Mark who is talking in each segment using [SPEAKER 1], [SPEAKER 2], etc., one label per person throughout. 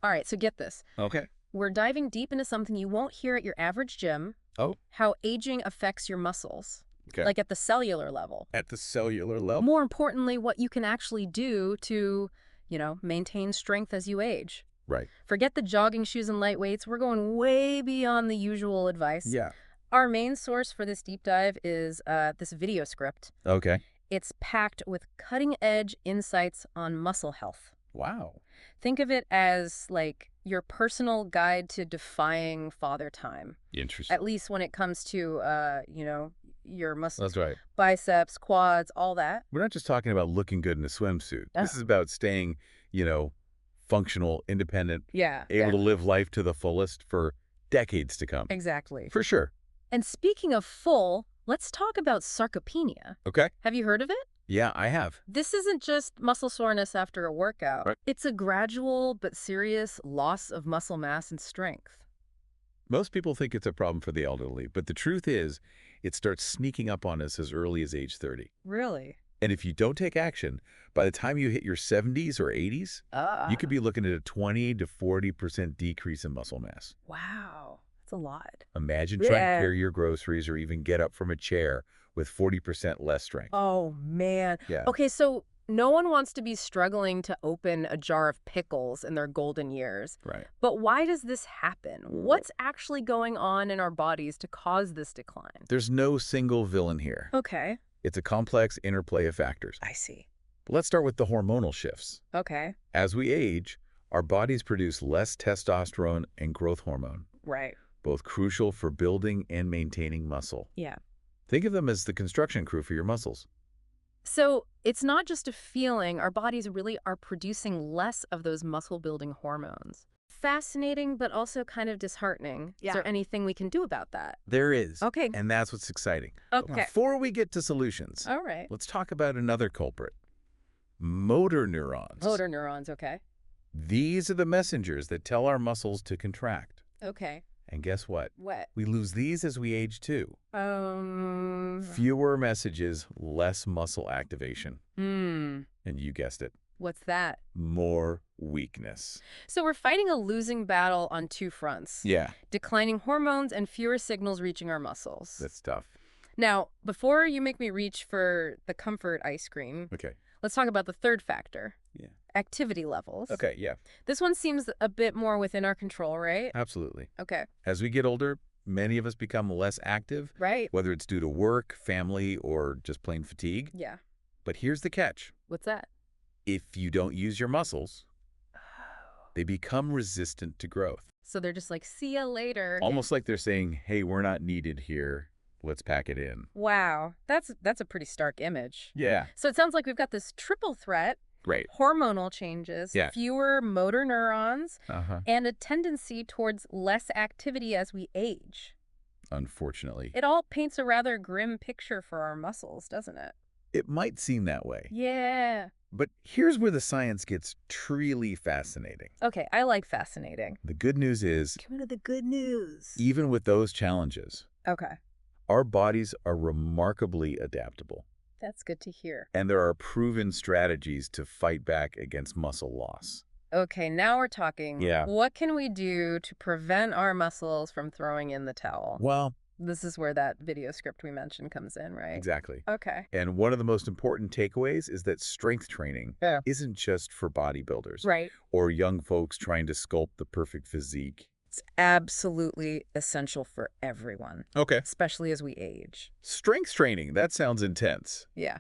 [SPEAKER 1] All right, so get this.
[SPEAKER 2] Okay.
[SPEAKER 1] We're diving deep into something you won't hear at your average gym,
[SPEAKER 2] Oh,
[SPEAKER 1] how aging affects your muscles,
[SPEAKER 2] okay.
[SPEAKER 1] like at the cellular level.
[SPEAKER 2] At the cellular level.
[SPEAKER 1] More importantly, what you can actually do to, maintain strength as you age.
[SPEAKER 2] Right.
[SPEAKER 1] Forget the jogging shoes and light weights. We're going way beyond the usual advice.
[SPEAKER 2] Yeah.
[SPEAKER 1] Our main source for this deep dive is this video script.
[SPEAKER 2] Okay.
[SPEAKER 1] It's packed with cutting-edge insights on muscle health.
[SPEAKER 2] Wow.
[SPEAKER 1] Think of it as like your personal guide to defying father time,
[SPEAKER 2] Interesting.
[SPEAKER 1] at least when it comes to, your muscle,
[SPEAKER 2] That's right.
[SPEAKER 1] biceps, quads, all that.
[SPEAKER 2] We're not just talking about looking good in a swimsuit. This
[SPEAKER 1] Oh.
[SPEAKER 2] is about staying, functional, independent,
[SPEAKER 1] Yeah,
[SPEAKER 2] able to live life to the fullest for decades to come.
[SPEAKER 1] exactly.
[SPEAKER 2] For sure.
[SPEAKER 1] And speaking of full, let's talk about sarcopenia.
[SPEAKER 2] Okay.
[SPEAKER 1] Have you heard of it?
[SPEAKER 2] Yeah, I have.
[SPEAKER 1] This isn't just muscle soreness after a workout.
[SPEAKER 2] Right.
[SPEAKER 1] It's a gradual but serious loss of muscle mass and strength.
[SPEAKER 2] Most people think it's a problem for the elderly, but the truth is it starts sneaking up on us as early as age 30.
[SPEAKER 1] Really?
[SPEAKER 2] And if you don't take action, by the time you hit your 70s or 80s, you could be looking at a 20 to 40% decrease in muscle mass.
[SPEAKER 1] Wow, that's a lot.
[SPEAKER 2] Imagine trying to
[SPEAKER 1] Yeah.
[SPEAKER 2] carry your groceries or even get up from a chair with 40% less strength.
[SPEAKER 1] Oh, man.
[SPEAKER 2] Yeah.
[SPEAKER 1] Okay, so no one wants to be struggling to open a jar of pickles in their golden years.
[SPEAKER 2] Right.
[SPEAKER 1] But why does this happen? What's actually going on in our bodies to cause this decline?
[SPEAKER 2] There's no single villain here.
[SPEAKER 1] Okay,
[SPEAKER 2] It's a complex interplay of factors.
[SPEAKER 1] I see.
[SPEAKER 2] But let's start with the hormonal shifts.
[SPEAKER 1] Okay,
[SPEAKER 2] As we age, our bodies produce less testosterone and growth hormone,
[SPEAKER 1] right.
[SPEAKER 2] both crucial for building and maintaining muscle.
[SPEAKER 1] Yeah.
[SPEAKER 2] Think of them as the construction crew for your muscles.
[SPEAKER 1] So it's not just a feeling. Our bodies really are producing less of those muscle-building hormones. Fascinating, but also kind of disheartening.
[SPEAKER 3] Yeah.
[SPEAKER 1] Is there anything we can do about that?
[SPEAKER 2] There is.
[SPEAKER 1] Okay.
[SPEAKER 2] And that's what's exciting. But
[SPEAKER 1] Okay.
[SPEAKER 2] before we get to solutions,
[SPEAKER 1] All right.
[SPEAKER 2] let's talk about another culprit. Motor neurons.
[SPEAKER 1] Motor neurons, okay.
[SPEAKER 2] These are the messengers that tell our muscles to contract.
[SPEAKER 1] Okay.
[SPEAKER 2] And guess what?
[SPEAKER 1] What?
[SPEAKER 2] We lose these as we age too.
[SPEAKER 1] Hmm.
[SPEAKER 2] Fewer messages, less muscle activation. And you guessed it,
[SPEAKER 1] What's that?
[SPEAKER 2] more weakness.
[SPEAKER 1] So we're fighting a losing battle on two fronts.
[SPEAKER 2] Yeah,
[SPEAKER 1] Declining hormones and fewer signals reaching our muscles.
[SPEAKER 2] that's tough.
[SPEAKER 1] Now, before you make me reach for the comfort ice cream,
[SPEAKER 2] Okay.
[SPEAKER 1] let's talk about the third factor.
[SPEAKER 2] Yeah.
[SPEAKER 1] Activity levels.
[SPEAKER 2] Okay, yeah,
[SPEAKER 1] This one seems a bit more within our control, right?
[SPEAKER 2] absolutely.
[SPEAKER 1] Okay.
[SPEAKER 2] As we get older, many of us become less active,
[SPEAKER 1] Right.
[SPEAKER 2] whether it's due to work, family, or just plain fatigue.
[SPEAKER 1] Yeah.
[SPEAKER 2] But here's the catch.
[SPEAKER 1] What's that?
[SPEAKER 2] If you don't use your muscles, they become resistant to growth.
[SPEAKER 1] So they're just like, see ya later.
[SPEAKER 2] Almost like they're saying, hey, we're not needed here. Let's pack it in.
[SPEAKER 1] Wow. That's a pretty stark image.
[SPEAKER 2] Yeah.
[SPEAKER 1] So it sounds like we've got this triple threat,
[SPEAKER 2] Great.
[SPEAKER 1] hormonal changes,
[SPEAKER 2] Yeah.
[SPEAKER 1] fewer motor neurons,
[SPEAKER 2] Uh-huh.
[SPEAKER 1] and a tendency towards less activity as we age.
[SPEAKER 2] Unfortunately.
[SPEAKER 1] It all paints a rather grim picture for our muscles, doesn't it?
[SPEAKER 2] It might seem that way.
[SPEAKER 1] Yeah.
[SPEAKER 2] But here's where the science gets truly fascinating.
[SPEAKER 1] Okay, I like fascinating.
[SPEAKER 2] The good news is,
[SPEAKER 3] Come to the good news.
[SPEAKER 2] even with those challenges,
[SPEAKER 1] Okay,
[SPEAKER 2] our bodies are remarkably adaptable.
[SPEAKER 1] that's good to hear.
[SPEAKER 2] And there are proven strategies to fight back against muscle loss.
[SPEAKER 1] Okay, now we're talking.
[SPEAKER 2] Yeah.
[SPEAKER 1] What can we do to prevent our muscles from throwing in the towel?
[SPEAKER 2] Well,
[SPEAKER 1] This is where that video script we mentioned comes in, right?
[SPEAKER 2] exactly.
[SPEAKER 1] Okay.
[SPEAKER 2] And one of the most important takeaways is that strength training isn't just for bodybuilders
[SPEAKER 1] Right.
[SPEAKER 2] or young folks trying to sculpt the perfect physique.
[SPEAKER 1] It's absolutely essential for everyone,
[SPEAKER 2] Okay.
[SPEAKER 1] especially as we age.
[SPEAKER 2] Strength training, that sounds intense.
[SPEAKER 1] Yeah.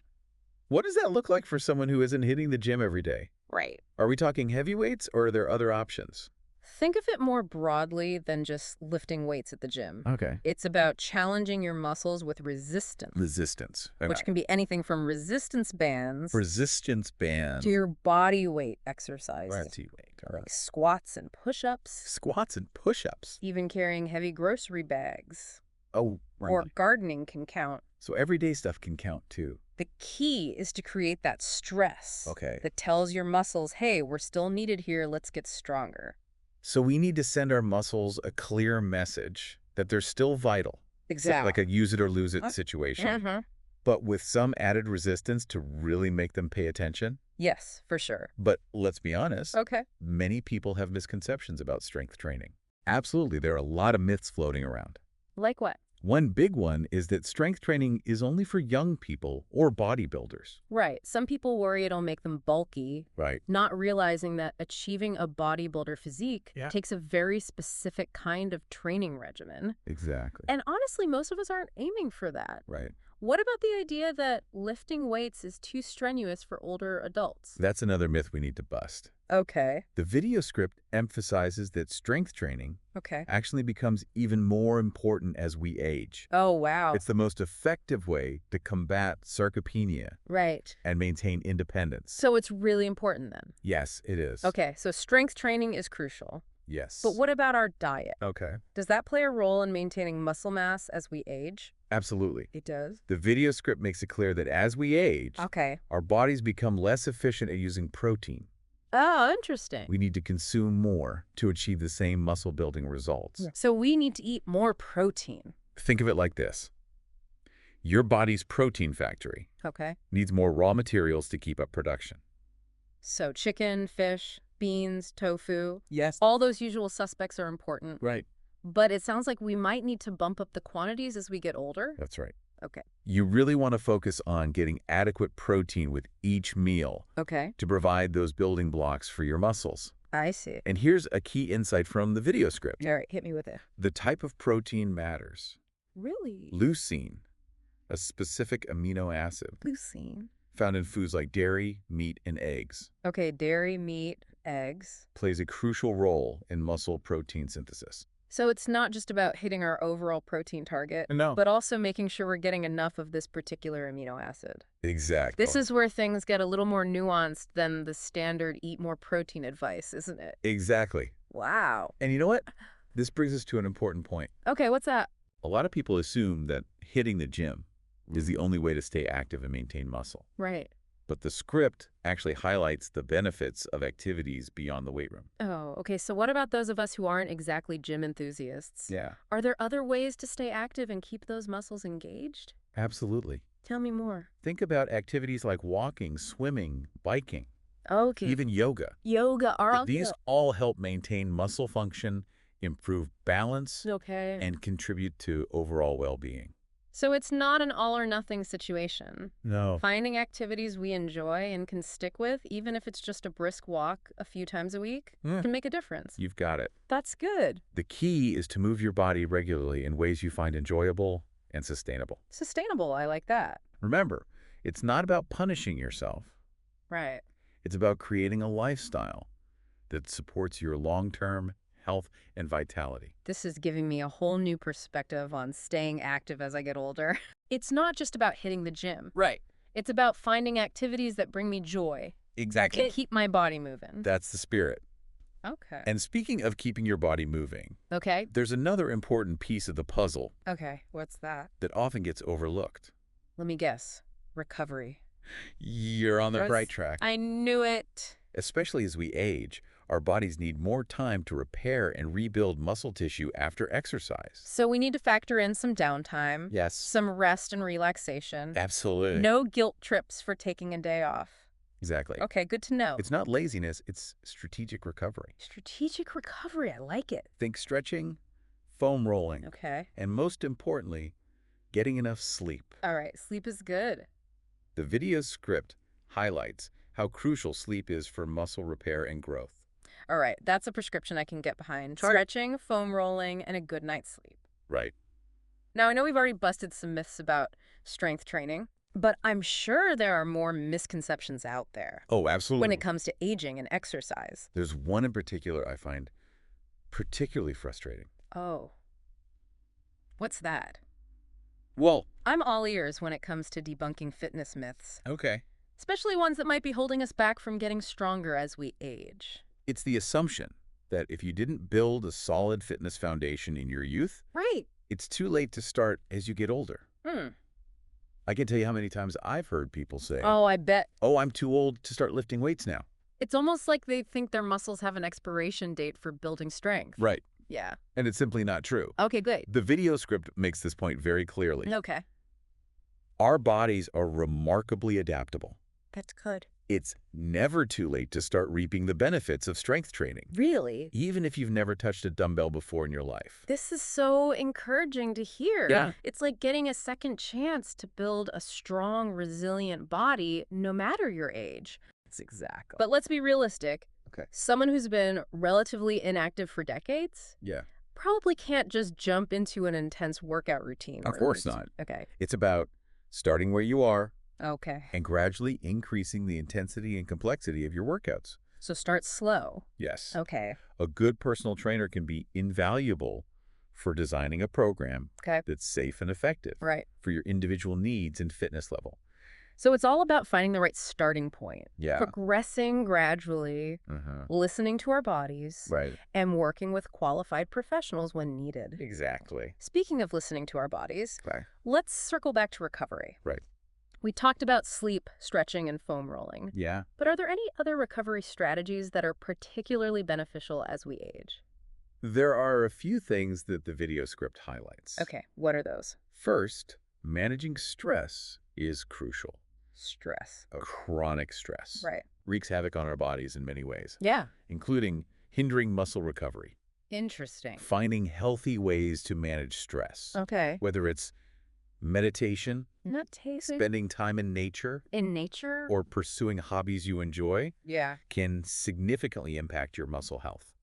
[SPEAKER 2] What does that look like for someone who isn't hitting the gym every day?
[SPEAKER 1] Right.
[SPEAKER 2] Are we talking heavy weights or are there other options?
[SPEAKER 1] Think of it more broadly than just lifting weights at the gym.
[SPEAKER 2] Okay.
[SPEAKER 1] It's about challenging your muscles with resistance,
[SPEAKER 2] Resistance. Okay.
[SPEAKER 1] which can be anything from resistance bands
[SPEAKER 2] Resistance band.
[SPEAKER 1] to your body weight exercises,
[SPEAKER 2] Body weight. All right.
[SPEAKER 1] like squats and push-ups,
[SPEAKER 2] Squats and push-ups.
[SPEAKER 1] even carrying heavy grocery bags.
[SPEAKER 2] Oh, right.
[SPEAKER 1] Or gardening can count.
[SPEAKER 2] So everyday stuff can count too.
[SPEAKER 1] The key is to create that stress
[SPEAKER 2] Okay.
[SPEAKER 1] that tells your muscles, hey, we're still needed here, let's get stronger.
[SPEAKER 2] So we need to send our muscles a clear message that they're still vital.
[SPEAKER 1] Exactly.
[SPEAKER 2] Like a use it or lose it situation.
[SPEAKER 1] Mhm.
[SPEAKER 2] but with some added resistance to really make them pay attention.
[SPEAKER 1] Yes, for sure.
[SPEAKER 2] But let's be honest,
[SPEAKER 1] Okay.
[SPEAKER 2] many people have misconceptions about strength training. Absolutely, there are a lot of myths floating around.
[SPEAKER 1] Like what?
[SPEAKER 2] One big one is that strength training is only for young people or bodybuilders.
[SPEAKER 1] Right. Some people worry it'll make them bulky,
[SPEAKER 2] Right.
[SPEAKER 1] not realizing that achieving a bodybuilder physique
[SPEAKER 2] Yeah.
[SPEAKER 1] takes a very specific kind of training regimen.
[SPEAKER 2] Exactly.
[SPEAKER 1] And honestly, most of us aren't aiming for that.
[SPEAKER 2] Right.
[SPEAKER 1] What about the idea that lifting weights is too strenuous for older adults?
[SPEAKER 2] That's another myth we need to bust.
[SPEAKER 1] Okay.
[SPEAKER 2] The video script emphasizes that strength training
[SPEAKER 1] Okay.
[SPEAKER 2] actually becomes even more important as we age.
[SPEAKER 1] Oh, wow.
[SPEAKER 2] It's the most effective way to combat sarcopenia
[SPEAKER 1] Right.
[SPEAKER 2] and maintain independence.
[SPEAKER 1] So it's really important then.
[SPEAKER 2] Yes, it is.
[SPEAKER 1] Okay, so strength training is crucial.
[SPEAKER 2] Yes.
[SPEAKER 1] But what about our diet?
[SPEAKER 2] Okay.
[SPEAKER 1] Does that play a role in maintaining muscle mass as we age?
[SPEAKER 2] Absolutely.
[SPEAKER 1] It does.
[SPEAKER 2] The video script makes it clear that as we age,
[SPEAKER 1] Okay.
[SPEAKER 2] our bodies become less efficient at using protein.
[SPEAKER 1] Oh, interesting.
[SPEAKER 2] We need to consume more to achieve the same muscle-building results.
[SPEAKER 1] So we need to eat more protein.
[SPEAKER 2] Think of it like this. Your body's protein factory
[SPEAKER 1] Okay.
[SPEAKER 2] needs more raw materials to keep up production.
[SPEAKER 1] So chicken, fish, beans, tofu,
[SPEAKER 2] Yes.
[SPEAKER 1] all those usual suspects are important.
[SPEAKER 2] Right.
[SPEAKER 1] But it sounds like we might need to bump up the quantities as we get older.
[SPEAKER 2] That's right.
[SPEAKER 1] Okay.
[SPEAKER 2] You really want to focus on getting adequate protein with each meal
[SPEAKER 1] Okay.
[SPEAKER 2] to provide those building blocks for your muscles.
[SPEAKER 1] I see.
[SPEAKER 2] And here's a key insight from the video script.
[SPEAKER 1] All right, hit me with it.
[SPEAKER 2] The type of protein matters.
[SPEAKER 1] Really?
[SPEAKER 2] Leucine, a specific amino acid
[SPEAKER 1] Leucine.
[SPEAKER 2] found in foods like dairy, meat, and eggs,
[SPEAKER 1] Okay, dairy, meat, eggs.
[SPEAKER 2] plays a crucial role in muscle protein synthesis.
[SPEAKER 1] So it's not just about hitting our overall protein target,
[SPEAKER 2] No.
[SPEAKER 1] but also making sure we're getting enough of this particular amino acid.
[SPEAKER 2] Exactly.
[SPEAKER 1] This is where things get a little more nuanced than the standard eat more protein advice, isn't it?
[SPEAKER 2] Exactly.
[SPEAKER 1] Wow.
[SPEAKER 2] And you know what? This brings us to an important point.
[SPEAKER 1] Okay, what's that?
[SPEAKER 2] A lot of people assume that hitting the gym is the only way to stay active and maintain muscle.
[SPEAKER 1] Right.
[SPEAKER 2] But the script actually highlights the benefits of activities beyond the weight room.
[SPEAKER 1] Oh, okay. So what about those of us who aren't exactly gym enthusiasts?
[SPEAKER 2] Yeah.
[SPEAKER 1] Are there other ways to stay active and keep those muscles engaged?
[SPEAKER 2] Absolutely.
[SPEAKER 1] Tell me more.
[SPEAKER 2] Think about activities like walking, swimming, biking,
[SPEAKER 1] Okay.
[SPEAKER 2] even yoga.
[SPEAKER 1] Yoga are
[SPEAKER 2] These all help maintain muscle function, improve balance,
[SPEAKER 1] okay.
[SPEAKER 2] and contribute to overall well-being.
[SPEAKER 1] So it's not an all or nothing situation.
[SPEAKER 2] No.
[SPEAKER 1] Finding activities we enjoy and can stick with, even if it's just a brisk walk a few times a week, can make a difference.
[SPEAKER 2] You've got it.
[SPEAKER 1] That's good.
[SPEAKER 2] The key is to move your body regularly in ways you find enjoyable and sustainable.
[SPEAKER 1] Sustainable, I like that.
[SPEAKER 2] Remember, it's not about punishing yourself.
[SPEAKER 1] Right.
[SPEAKER 2] It's about creating a lifestyle that supports your long-term health and vitality.
[SPEAKER 1] This is giving me a whole new perspective on staying active as I get older. It's not just about hitting the gym.
[SPEAKER 2] Right.
[SPEAKER 1] It's about finding activities that bring me joy
[SPEAKER 2] Exactly.
[SPEAKER 1] and keep my body moving.
[SPEAKER 2] That's the spirit.
[SPEAKER 1] Okay.
[SPEAKER 2] And speaking of keeping your body moving,
[SPEAKER 1] Okay.
[SPEAKER 2] there's another important piece of the puzzle
[SPEAKER 1] Okay. What's that?
[SPEAKER 2] that often gets overlooked.
[SPEAKER 1] Let me guess. Recovery.
[SPEAKER 2] You're on the
[SPEAKER 1] Yes.
[SPEAKER 2] right track.
[SPEAKER 1] I knew it.
[SPEAKER 2] Especially as we age, our bodies need more time to repair and rebuild muscle tissue after exercise.
[SPEAKER 1] So we need to factor in some downtime,
[SPEAKER 2] Yes.
[SPEAKER 1] some rest and relaxation.
[SPEAKER 2] Absolutely.
[SPEAKER 1] No guilt trips for taking a day off.
[SPEAKER 2] Exactly.
[SPEAKER 1] Okay, good to know.
[SPEAKER 2] It's not laziness, it's strategic recovery.
[SPEAKER 1] Strategic recovery. I like it.
[SPEAKER 2] Think stretching, foam rolling,
[SPEAKER 1] Okay.
[SPEAKER 2] and most importantly, getting enough sleep.
[SPEAKER 1] All right. Sleep is good.
[SPEAKER 2] The video script highlights how crucial sleep is for muscle repair and growth.
[SPEAKER 1] All right. That's a prescription I can get behind.
[SPEAKER 2] Sure.
[SPEAKER 1] Stretching, foam rolling, and a good night's sleep.
[SPEAKER 2] Right.
[SPEAKER 1] Now, I know we've already busted some myths about strength training, but I'm sure there are more misconceptions out there
[SPEAKER 2] Oh, absolutely.
[SPEAKER 1] when it comes to aging and exercise.
[SPEAKER 2] There's one in particular I find particularly frustrating.
[SPEAKER 1] Oh. What's that?
[SPEAKER 2] Well,
[SPEAKER 1] I'm all ears when it comes to debunking fitness myths,
[SPEAKER 2] okay.
[SPEAKER 1] especially ones that might be holding us back from getting stronger as we age.
[SPEAKER 2] It's the assumption that if you didn't build a solid fitness foundation in your youth,
[SPEAKER 1] Right.
[SPEAKER 2] it's too late to start as you get older. I can tell you how many times I've heard people say,
[SPEAKER 1] Oh, I bet.
[SPEAKER 2] oh, I'm too old to start lifting weights now.
[SPEAKER 1] It's almost like they think their muscles have an expiration date for building strength.
[SPEAKER 2] Right.
[SPEAKER 1] Yeah.
[SPEAKER 2] And it's simply not true.
[SPEAKER 1] Okay, good.
[SPEAKER 2] The video script makes this point very clearly.
[SPEAKER 1] Okay.
[SPEAKER 2] Our bodies are remarkably adaptable.
[SPEAKER 1] That's good.
[SPEAKER 2] It's never too late to start reaping the benefits of strength training,
[SPEAKER 1] Really?
[SPEAKER 2] even if you've never touched a dumbbell before in your life.
[SPEAKER 1] This is so encouraging to hear.
[SPEAKER 2] Yeah.
[SPEAKER 1] It's like getting a second chance to build a strong, resilient body no matter your age.
[SPEAKER 2] That's exactly.
[SPEAKER 1] But let's be realistic.
[SPEAKER 2] Okay.
[SPEAKER 1] Someone who's been relatively inactive for decades
[SPEAKER 2] Yeah.
[SPEAKER 1] probably can't just jump into an intense workout routine.
[SPEAKER 2] Of course not.
[SPEAKER 1] Okay.
[SPEAKER 2] It's about starting where you are
[SPEAKER 1] Okay.
[SPEAKER 2] and gradually increasing the intensity and complexity of your workouts.
[SPEAKER 1] So start slow.
[SPEAKER 2] Yes.
[SPEAKER 1] Okay.
[SPEAKER 2] A good personal trainer can be invaluable for designing a program
[SPEAKER 1] Okay.
[SPEAKER 2] that's safe and effective
[SPEAKER 1] Right.
[SPEAKER 2] for your individual needs and fitness level.
[SPEAKER 1] So it's all about finding the right starting point.
[SPEAKER 2] Yeah.
[SPEAKER 1] Progressing gradually, listening to our bodies,
[SPEAKER 2] Right.
[SPEAKER 1] and working with qualified professionals when needed.
[SPEAKER 2] Exactly.
[SPEAKER 1] Speaking of listening to our bodies,
[SPEAKER 2] Right.
[SPEAKER 1] let's circle back to recovery.
[SPEAKER 2] Right.
[SPEAKER 1] We talked about sleep, stretching, and foam rolling.
[SPEAKER 2] Yeah.
[SPEAKER 1] But are there any other recovery strategies that are particularly beneficial as we age?
[SPEAKER 2] There are a few things that the video script highlights.
[SPEAKER 1] Okay, what are those?
[SPEAKER 2] First, managing stress is crucial.
[SPEAKER 1] Stress.
[SPEAKER 2] Chronic stress
[SPEAKER 1] Right.
[SPEAKER 2] wreaks havoc on our bodies in many ways,
[SPEAKER 1] Yeah.
[SPEAKER 2] including hindering muscle recovery.
[SPEAKER 1] Interesting.
[SPEAKER 2] Finding healthy ways to manage stress,
[SPEAKER 1] Okay.
[SPEAKER 2] whether it's meditation,
[SPEAKER 1] Not tasty.
[SPEAKER 2] spending time in nature,
[SPEAKER 1] In nature?
[SPEAKER 2] or pursuing hobbies you enjoy,
[SPEAKER 1] Yeah.
[SPEAKER 2] can significantly impact your muscle health.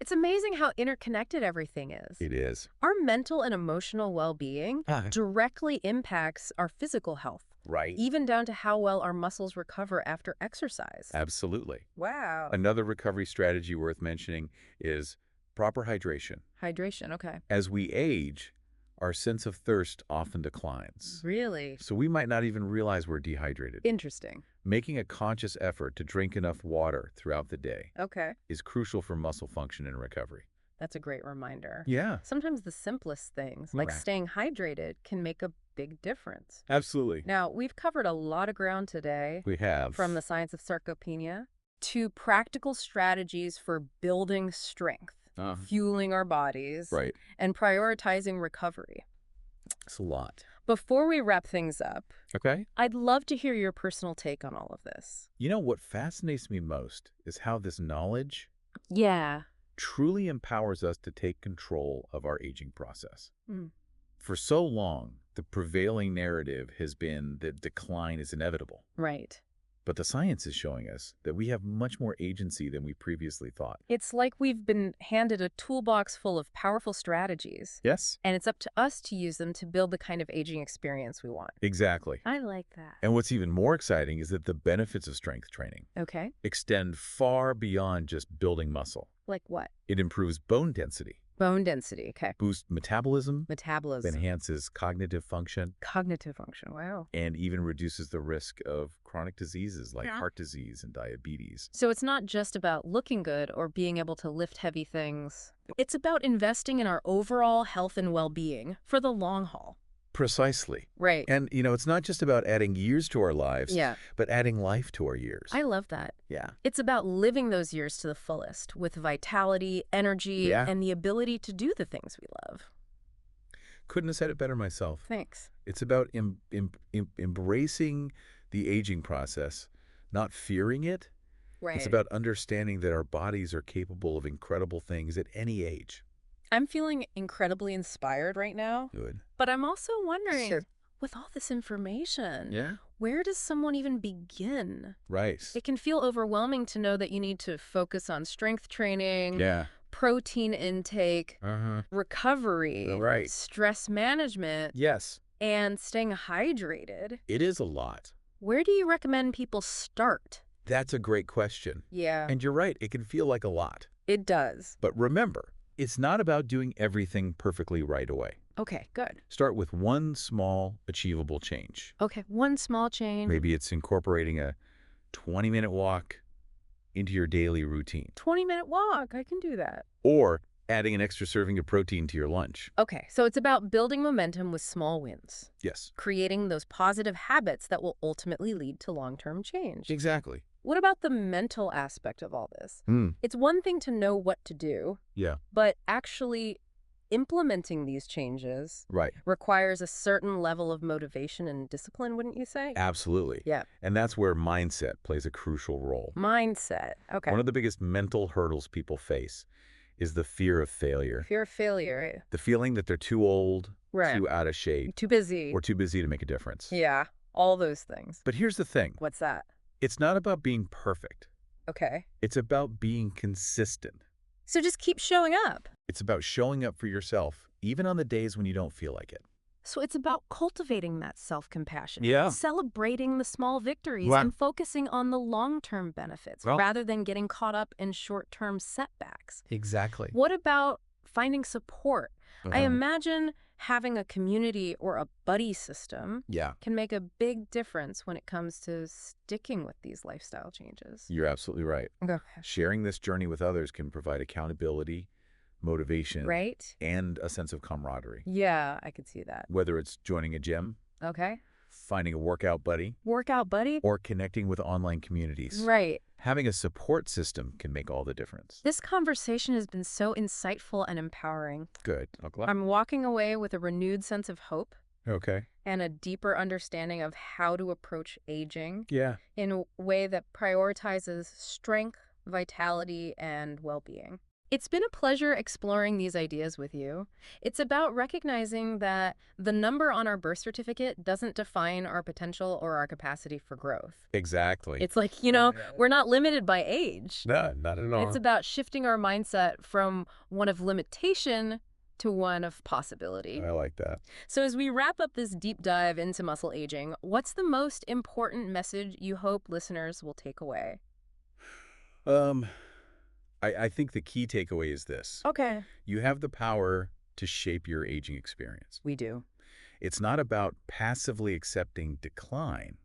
[SPEAKER 1] It's amazing how interconnected everything is.
[SPEAKER 2] It is.
[SPEAKER 1] Our mental and emotional well-being directly impacts our physical health,
[SPEAKER 2] Right.
[SPEAKER 1] even down to how well our muscles recover after exercise.
[SPEAKER 2] Absolutely.
[SPEAKER 1] Wow.
[SPEAKER 2] Another recovery strategy worth mentioning is proper hydration.
[SPEAKER 1] Hydration, okay.
[SPEAKER 2] As we age, our sense of thirst often declines.
[SPEAKER 1] Really?
[SPEAKER 2] So we might not even realize we're dehydrated.
[SPEAKER 1] Interesting.
[SPEAKER 2] Making a conscious effort to drink enough water throughout the day
[SPEAKER 1] Okay.
[SPEAKER 2] is crucial for muscle function and recovery.
[SPEAKER 1] That's a great reminder.
[SPEAKER 2] Yeah,
[SPEAKER 1] Sometimes the simplest things, like
[SPEAKER 2] Correct.
[SPEAKER 1] staying hydrated, can make a big difference.
[SPEAKER 2] absolutely.
[SPEAKER 1] Now, we've covered a lot of ground today,
[SPEAKER 2] We have.
[SPEAKER 1] from the science of sarcopenia to practical strategies for building strength, fueling our bodies,
[SPEAKER 2] Right.
[SPEAKER 1] and prioritizing recovery.
[SPEAKER 2] It's a lot.
[SPEAKER 1] Before we wrap things up,
[SPEAKER 2] Okay.
[SPEAKER 1] I'd love to hear your personal take on all of this.
[SPEAKER 2] You know, what fascinates me most is how this knowledge
[SPEAKER 1] Yeah.
[SPEAKER 2] truly empowers us to take control of our aging process.
[SPEAKER 1] Mm.
[SPEAKER 2] For so long, the prevailing narrative has been that decline is inevitable.
[SPEAKER 1] Right.
[SPEAKER 2] But the science is showing us that we have much more agency than we previously thought.
[SPEAKER 1] It's like we've been handed a toolbox full of powerful strategies,
[SPEAKER 2] Yes?
[SPEAKER 1] and it's up to us to use them to build the kind of aging experience we want.
[SPEAKER 2] Exactly.
[SPEAKER 1] I like that.
[SPEAKER 2] And what's even more exciting is that the benefits of strength training
[SPEAKER 1] Okay.
[SPEAKER 2] extend far beyond just building muscle.
[SPEAKER 1] Like what?
[SPEAKER 2] It improves bone density,
[SPEAKER 1] Bone density. Okay.
[SPEAKER 2] boosts metabolism,
[SPEAKER 1] Metabolism.
[SPEAKER 2] enhances cognitive function,
[SPEAKER 1] Cognitive function. Wow.
[SPEAKER 2] and even reduces the risk of chronic diseases like
[SPEAKER 1] Yeah.
[SPEAKER 2] heart disease and diabetes.
[SPEAKER 1] So it's not just about looking good or being able to lift heavy things. It's about investing in our overall health and well-being for the long haul.
[SPEAKER 2] Precisely.
[SPEAKER 1] Right.
[SPEAKER 2] And, it's not just about adding years to our lives,
[SPEAKER 1] Yeah.
[SPEAKER 2] but adding life to our years.
[SPEAKER 1] I love that.
[SPEAKER 2] Yeah.
[SPEAKER 1] It's about living those years to the fullest with vitality, energy,
[SPEAKER 2] Yeah.
[SPEAKER 1] and the ability to do the things we love.
[SPEAKER 2] Couldn't have said it better myself.
[SPEAKER 1] Thanks.
[SPEAKER 2] It's about embracing the aging process, not fearing it.
[SPEAKER 1] Right.
[SPEAKER 2] It's about understanding that our bodies are capable of incredible things at any age.
[SPEAKER 1] I'm feeling incredibly inspired right now,
[SPEAKER 2] Good.
[SPEAKER 1] but I'm also wondering,
[SPEAKER 2] Sure.
[SPEAKER 1] with all this information,
[SPEAKER 2] Yeah.
[SPEAKER 1] where does someone even begin?
[SPEAKER 2] Right.
[SPEAKER 1] It can feel overwhelming to know that you need to focus on strength training,
[SPEAKER 2] Yeah.
[SPEAKER 1] protein intake, recovery,
[SPEAKER 2] Right.
[SPEAKER 1] stress management,
[SPEAKER 2] Yes.
[SPEAKER 1] and staying hydrated.
[SPEAKER 2] It is a lot.
[SPEAKER 1] Where do you recommend people start?
[SPEAKER 2] That's a great question.
[SPEAKER 1] Yeah,
[SPEAKER 2] And you're right, it can feel like a lot.
[SPEAKER 1] it does.
[SPEAKER 2] But remember, it's not about doing everything perfectly right away.
[SPEAKER 1] Okay, good.
[SPEAKER 2] Start with one small, achievable change.
[SPEAKER 1] Okay, one small change.
[SPEAKER 2] Maybe it's incorporating a 20-minute walk into your daily routine,
[SPEAKER 1] 20-minute walk. I can do that.
[SPEAKER 2] or adding an extra serving of protein to your lunch.
[SPEAKER 1] Okay, so it's about building momentum with small wins,
[SPEAKER 2] Yes,
[SPEAKER 1] creating those positive habits that will ultimately lead to long-term change.
[SPEAKER 2] exactly.
[SPEAKER 1] What about the mental aspect of all this?
[SPEAKER 2] Hmm.
[SPEAKER 1] It's one thing to know what to do,
[SPEAKER 2] Yeah.
[SPEAKER 1] but actually implementing these changes
[SPEAKER 2] Right.
[SPEAKER 1] requires a certain level of motivation and discipline, wouldn't you say?
[SPEAKER 2] Absolutely.
[SPEAKER 1] Yeah.
[SPEAKER 2] And that's where mindset plays a crucial role.
[SPEAKER 1] Mindset. Okay.
[SPEAKER 2] One of the biggest mental hurdles people face is the fear of failure.
[SPEAKER 1] Fear of failure, right?
[SPEAKER 2] The feeling that they're too old,
[SPEAKER 1] Right.
[SPEAKER 2] too out of shape,
[SPEAKER 1] Too busy.
[SPEAKER 2] or too busy to make a difference.
[SPEAKER 1] Yeah. All those things.
[SPEAKER 2] But here's the thing.
[SPEAKER 1] What's that?
[SPEAKER 2] It's not about being perfect.
[SPEAKER 1] Okay.
[SPEAKER 2] It's about being consistent.
[SPEAKER 1] So just keep showing up.
[SPEAKER 2] It's about showing up for yourself, even on the days when you don't feel like it.
[SPEAKER 1] So it's about cultivating that self-compassion.
[SPEAKER 2] Yeah.
[SPEAKER 1] Celebrating the small victories
[SPEAKER 2] Right.
[SPEAKER 1] and focusing on the long-term benefits
[SPEAKER 2] Well-
[SPEAKER 1] rather than getting caught up in short-term setbacks.
[SPEAKER 2] Exactly.
[SPEAKER 1] What about finding support? I imagine having a community or a buddy system
[SPEAKER 2] Yeah,
[SPEAKER 1] can make a big difference when it comes to sticking with these lifestyle changes.
[SPEAKER 2] you're absolutely right.
[SPEAKER 1] Okay.
[SPEAKER 2] Sharing this journey with others can provide accountability, motivation,
[SPEAKER 1] Right?
[SPEAKER 2] and a sense of camaraderie.
[SPEAKER 1] Yeah, I could see that.
[SPEAKER 2] Whether it's joining a gym,
[SPEAKER 1] Okay.
[SPEAKER 2] finding a workout buddy,
[SPEAKER 1] Workout buddy?
[SPEAKER 2] or connecting with online communities.
[SPEAKER 1] Right.
[SPEAKER 2] Having a support system can make all the difference.
[SPEAKER 1] This conversation has been so insightful and empowering.
[SPEAKER 2] Good.
[SPEAKER 1] I'm walking away with a renewed sense of hope
[SPEAKER 2] Okay.
[SPEAKER 1] and a deeper understanding of how to approach aging
[SPEAKER 2] Yeah.
[SPEAKER 1] in a way that prioritizes strength, vitality, and well-being. It's been a pleasure exploring these ideas with you. It's about recognizing that the number on our birth certificate doesn't define our potential or our capacity for growth.
[SPEAKER 2] Exactly.
[SPEAKER 1] It's like, we're not limited by age.
[SPEAKER 2] No, not at all.
[SPEAKER 1] It's about shifting our mindset from one of limitation to one of possibility.
[SPEAKER 2] I like that.
[SPEAKER 1] So as we wrap up this deep dive into muscle aging, what's the most important message you hope listeners will take away?
[SPEAKER 2] I think the key takeaway is this.
[SPEAKER 1] Okay.
[SPEAKER 2] You have the power to shape your aging experience.
[SPEAKER 1] We do.
[SPEAKER 2] It's not about passively accepting decline.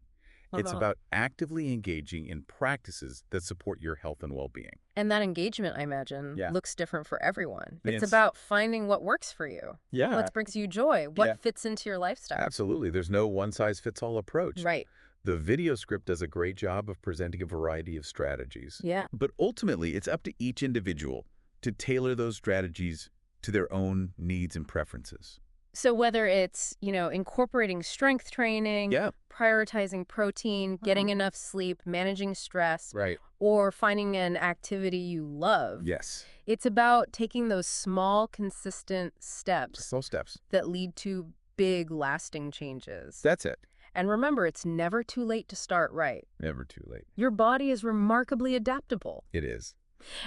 [SPEAKER 2] It's about actively engaging in practices that support your health and well-being.
[SPEAKER 1] And that engagement, I imagine,
[SPEAKER 2] Yeah.
[SPEAKER 1] looks different for everyone.
[SPEAKER 2] Yes.
[SPEAKER 1] It's about finding what works for you.
[SPEAKER 2] Yeah.
[SPEAKER 1] What brings you joy. What
[SPEAKER 2] Yeah.
[SPEAKER 1] fits into your lifestyle.
[SPEAKER 2] Absolutely. There's no one-size-fits-all approach.
[SPEAKER 1] Right.
[SPEAKER 2] The video script does a great job of presenting a variety of strategies.
[SPEAKER 1] Yeah.
[SPEAKER 2] But ultimately, it's up to each individual to tailor those strategies to their own needs and preferences.
[SPEAKER 1] So whether it's, incorporating strength training,
[SPEAKER 2] Yeah.
[SPEAKER 1] prioritizing protein, getting enough sleep, managing stress,
[SPEAKER 2] Right.
[SPEAKER 1] or finding an activity you love,
[SPEAKER 2] Yes.
[SPEAKER 1] it's about taking those small, consistent steps
[SPEAKER 2] Slow steps.
[SPEAKER 1] that lead to big, lasting changes.
[SPEAKER 2] That's it.
[SPEAKER 1] And remember, it's never too late to start right.
[SPEAKER 2] Never too late.
[SPEAKER 1] Your body is remarkably adaptable,
[SPEAKER 2] It is.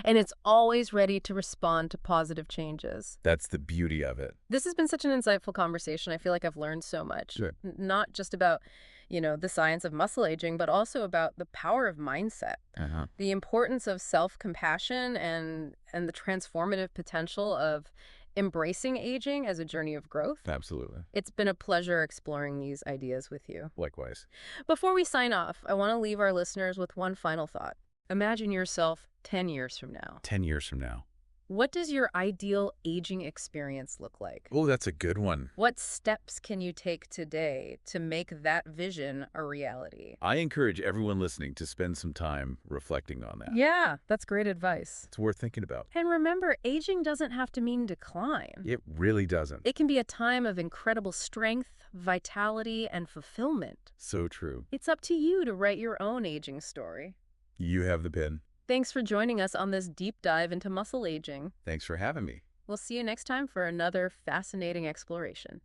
[SPEAKER 1] and it's always ready to respond to positive changes.
[SPEAKER 2] That's the beauty of it.
[SPEAKER 1] This has been such an insightful conversation. I feel like I've learned so much.
[SPEAKER 2] Sure.
[SPEAKER 1] Not just about, the science of muscle aging, but also about the power of mindset, the importance of self-compassion, and the transformative potential of embracing aging as a journey of growth.
[SPEAKER 2] Absolutely.
[SPEAKER 1] It's been a pleasure exploring these ideas with you.
[SPEAKER 2] Likewise.
[SPEAKER 1] Before we sign off, I want to leave our listeners with one final thought. Imagine yourself 10 years from now.
[SPEAKER 2] 10 years from now.
[SPEAKER 1] What does your ideal aging experience look like?
[SPEAKER 2] Oh, that's a good one.
[SPEAKER 1] What steps can you take today to make that vision a reality?
[SPEAKER 2] I encourage everyone listening to spend some time reflecting on that.
[SPEAKER 1] Yeah, that's great advice.
[SPEAKER 2] It's worth thinking about.
[SPEAKER 1] And remember, aging doesn't have to mean decline.
[SPEAKER 2] It really doesn't.
[SPEAKER 1] It can be a time of incredible strength, vitality, and fulfillment.
[SPEAKER 2] So true.
[SPEAKER 1] It's up to you to write your own aging story.
[SPEAKER 2] You have the pen.
[SPEAKER 1] Thanks for joining us on this deep dive into muscle aging.
[SPEAKER 2] Thanks for having me.
[SPEAKER 1] We'll see you next time for another fascinating exploration.